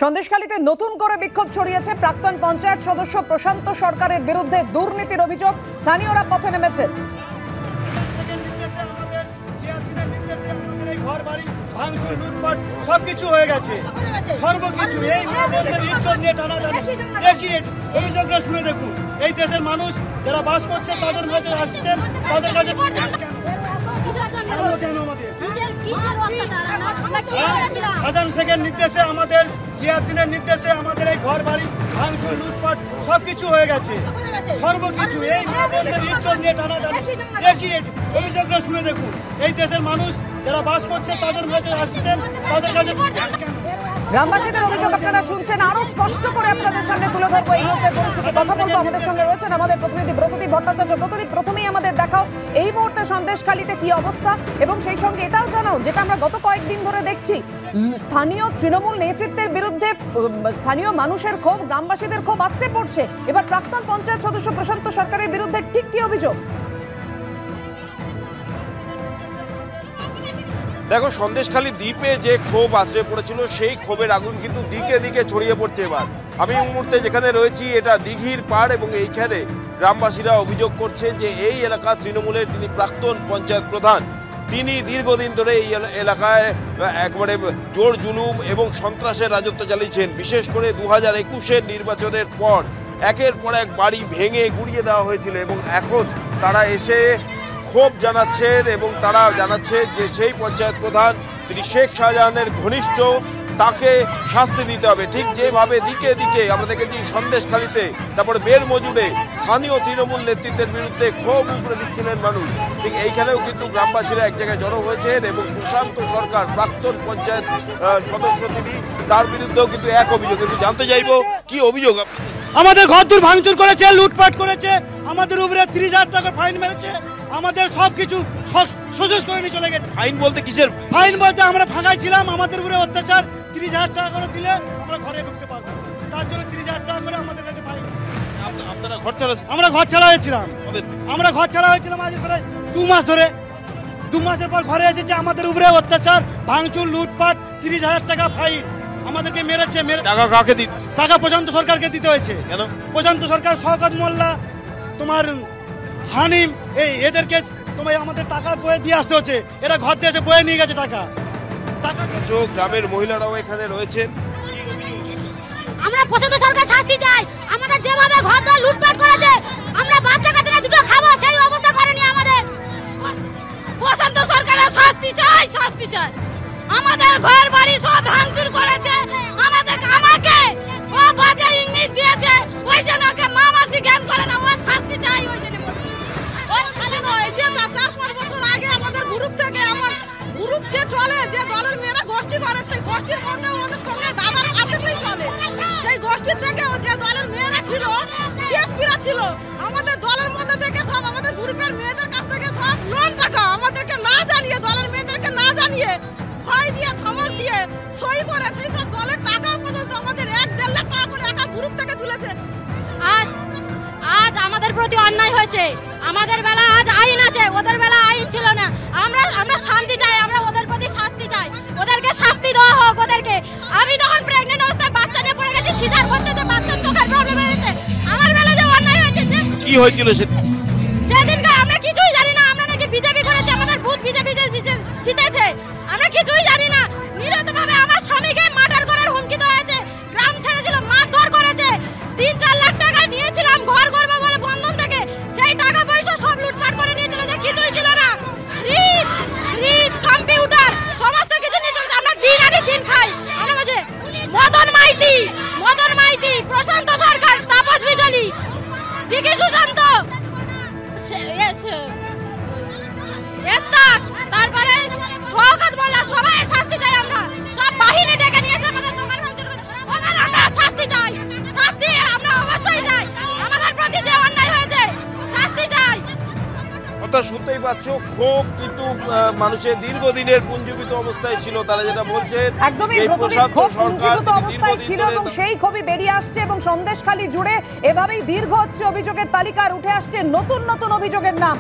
সন্দেশখালীতে নতুন করে বিক্ষোভ ছড়িয়েছে। প্রাক্তন পঞ্চায়েত সদস্য প্রশান্ত সরকারের বিরুদ্ধে দুর্নীতির অভিযোগ। স্থানীয়রা পথে নেমেছেন। ভাঙচুর, লুটপাট সবকিছু হয়ে গেছে, সর্বকিছু এই মেয়েদের ইজ্জত নিয়ে টানাটানি দেখিয়েছে। অভিযোগটা শুনে দেখুন, এই দেশের মানুষ যারা বাস করছে তাদের কাছে আসছেন, তাদের কাছে সাজান শেখের নির্দেশে, আমাদের জিয়াউদ্দিনের নির্দেশে আমাদের এই ঘর বাড়ি ভাঙচুর, লুটপাট সবকিছু হয়ে গেছে, সর্বকিছু এই মেয়েদের ইজ্জত নিয়ে টানাটানি দেখিয়েছে। অভিযোগটা শুনে দেখুন, এই দেশের মানুষ যারা বাস করছে তাদের কাছে আসছেন, তাদের কাছে গ্রামবাসীদের অভিযোগ আপনারা শুনছেন। আরো স্পষ্ট করে আপনাদের সামনে তুলে ধরবো এই মুহূর্তে পরিস্থিতি। কথা বলবো, আমাদের সঙ্গে রয়েছেন আমাদের প্রতিনিধি ব্রতদীপ ভট্টাচার্য। ব্রতদীপ, প্রথমেই আমাদের দেখাও এই মুহূর্তে সন্দেশখালীতে কি অবস্থা, এবং সেই সঙ্গে এটাও জানাও যেটা আমরা গত কয়েকদিন ধরে দেখছি, স্থানীয় তৃণমূল নেতৃত্বের বিরুদ্ধে স্থানীয় মানুষের ক্ষোভ, গ্রামবাসীদের ক্ষোভ আছড়ে পড়ছে। এবার প্রাক্তন পঞ্চায়েত সদস্য প্রশান্ত সরকারের বিরুদ্ধে ঠিক কি অভিযোগ? দেখো, সন্দেশখালী দ্বীপে যে ক্ষোভ আছড়ে পড়েছিল সেই ক্ষোভের আগুন কিন্তু দিকে দিকে ছড়িয়ে পড়ছে। এবার আমি এই মুহূর্তে যেখানে রয়েছি এটা দিঘির পাড়, এবং এইখানে গ্রামবাসীরা অভিযোগ করছে যে এই এলাকা তৃণমূলের যিনি প্রাক্তন পঞ্চায়েত প্রধান, তিনি দীর্ঘদিন ধরে এই এলাকায় একবারে জোর জুলুম এবং সন্ত্রাসের রাজত্ব চালিয়েছেন। বিশেষ করে 2021-এর নির্বাচনের পর একের পর এক বাড়ি ভেঙে গুড়িয়ে দেওয়া হয়েছিল, এবং এখন তারা এসে ক্ষোভ জানাচ্ছেন এবং তারা জানাচ্ছে যে সেই পঞ্চায়েত প্রধান তিনি শেখ শাহজাহানের ঘনিষ্ঠ, তাকে শাস্তি দিতে হবে। ঠিক যেভাবে দিকে দিকে আমরা দেখেছি সন্দেশখালীতে, তারপর বের মজুরে স্থানীয় তৃণমূল নেতৃত্বের বিরুদ্ধে ক্ষোভ উপরে দিচ্ছিলেন মানুষ, ঠিক এইখানেও কিন্তু গ্রামবাসীরা এক জায়গায় জড়ো হয়েছেন, এবং প্রশান্ত সরকার প্রাক্তন পঞ্চায়েত সদস্য তিনি, তার বিরুদ্ধেও কিন্তু এক অভিযোগ। একটু জানতে চাইবো কি অভিযোগ। আমাদের ঘরদূর ভাঙচুর করেছে, লুটপাট করেছে, আমাদের উপরে 30,000 টাকা ফাইন মেরেছে, আমাদের সবকিছু শেষ করে নিয়ে চলে গেছে। ফাইন বলতে কিসের ফাইন? বলতে আমরা ফাঁকায় ছিলাম, আমাদের উপরে অত্যাচার। 30,000 টাকা করে দিলে আমরা ঘরে ঢুকতে পারবো, তার জন্য 30,000 টাকা করে আমাদের কাছে ফাইন। আপনারা ঘর ছাড়া? আমরা ঘর ছাড়া হয়েছিলাম, আজ প্রায় 2 মাস ধরে। 2 মাসের পর ঘরে এসেছে, আমাদের উপরে অত্যাচার, ভাঙচুর, লুটপাট, 30,000 টাকা ফাইন আমাদেরকে মেরেছে। টাকা কাকে দিতে? টাকা প্রশান্ত সরকারকে দিতে হয়েছে। কেন? প্রশান্ত সরকার, শওকত মোল্লা, তোমার হানিম, এদেরকে তোমার আমাদের টাকা বয়ে দিয়ে আসতে হচ্ছে। এরা ঘর দিয়ে এসে বয়ে নিয়ে গেছে টাকা। গ্রামের মহিলারাও এখানে রয়েছেন। আমরা প্রশান্ত সরকার শাস্তি চাই। আমাদের যেভাবে ঘর দর লুটপাট করেছে, আমরা বাচ্চা কাচ্চারা দুটো খাবো সেই অবস্থা করেনি আমাদের। প্রশান্ত সরকারের শাস্তি চাই, শাস্তি চাই। আমাদের ঘর বাড়ি সব ভাঙচুর করেছে, আমাকে ও বাজে ইঙ্গিত দিয়েছে, ওই জন্য ওকে মামাসি জ্ঞান করে না, ও শাস্তি চাই। ওই জন্য বলছি, ওই খালি নয় যে 4-5 বছর আগে আমাদের গ্রুপ থেকে, আমার গ্রুপ যে চলে, যে দলের মেয়েরা গোষ্ঠী করে, সেই গোষ্ঠীর মধ্যে ওদের সঙ্গে দাদার আদেশেই চলে। সেই গোষ্ঠীর থেকে যে দলের মেয়েরা ছিল, সিএসপিরা ছিল, আমাদের দলের মধ্যে থেকে সব আমাদের গ্রুপের মেয়েদের কাছ থেকে সব লোন টাকা আমাদেরকে না জানিয়ে, দলের মেয়েদেরকে না জানিয়ে, ভয় দিয়ে, ধমক দিয়ে, সই করে সেই সব দলের টাকা পর্যন্ত আমাদের 1-1.5 লাখ টাকা করে একা গ্রুপ থেকে তুলেছে। আজ আমাদের প্রতি অন্যায় হয়েছে। আমাদের বেলা আজ আইন আছে, ওদের বেলা আইন ছিল না। আমরা শান্তি চাই, আমরা ওদের প্রতি শাস্তি চাই, ওদেরকে শাস্তি দেওয়া হোক ওদেরকে। আমি তখন প্রেগন্যান্ট অবস্থায় বাচ্চা নিয়ে পড়ে গেছি, সিজার করতে, যে বাচ্চার চোখের প্রবলেম হয়েছে। আমার বেলা যে অন্যায় হয়েছে, কি হয়েছিল সেদিনকে আমরা কিছুই জানি না। আমরা নাকি বিজেপি করেছে, আমাদের বুথ বিজেপি জিতেছে, আমরা কিছুই জানি না। নিরতভাবে আমার স্বামীকে মার্ডার করার হুমকি দেওয়া হয়েছে, গ্রাম ছেড়েছিল, মারধর করেছে। 3-4 লাখ টাকা নিয়েছিলাম ঘর করবো বলে বন্ধন থেকে, সেই টাকা পয়সা সব লুটপাট করে নিয়ে চলে যায়, কিছুই ছিল না। ফ্রিজ, কম্পিউটার সমস্ত কিছু নিয়ে চলে যায়। আমরা দিন আগে দিন খাই। আমরা বলছি মদন মাইতি, প্রশান্ত সরকার, তাপস বিজলি, ডিকে সুশান্ত, তারপরে শওকত মোল্লা, সবাই শাস্তি চাই। আমরা সব বাহিনী ডেকে নিয়েছে, আমাদের দোকান ভাঙচুর করে, ওদের আমরা শাস্তি চাই। শাস্তি আমরা অবশ্যই চাই। আমাদের প্রতি যে অন্যায় হয়েছে, শাস্তি চাই। কথা শুনতেই পাচ্ছ, ক্ষোভ কিন্তু মানুষের দীর্ঘদিনের পুঞ্জীবিত অবস্থায় ছিল। তারা যেটা বলছেন, একদমই ক্ষোভ পুঞ্জীবিত অবস্থায় ছিল, এবং সেই ক্ষোভই বেরিয়ে আসছে, এবং সন্দেশখালী জুড়ে এভাবেই দীর্ঘ হচ্ছে অভিযোগের তালিকার উঠে আসছে নতুন নতুন অভিযোগের নাম।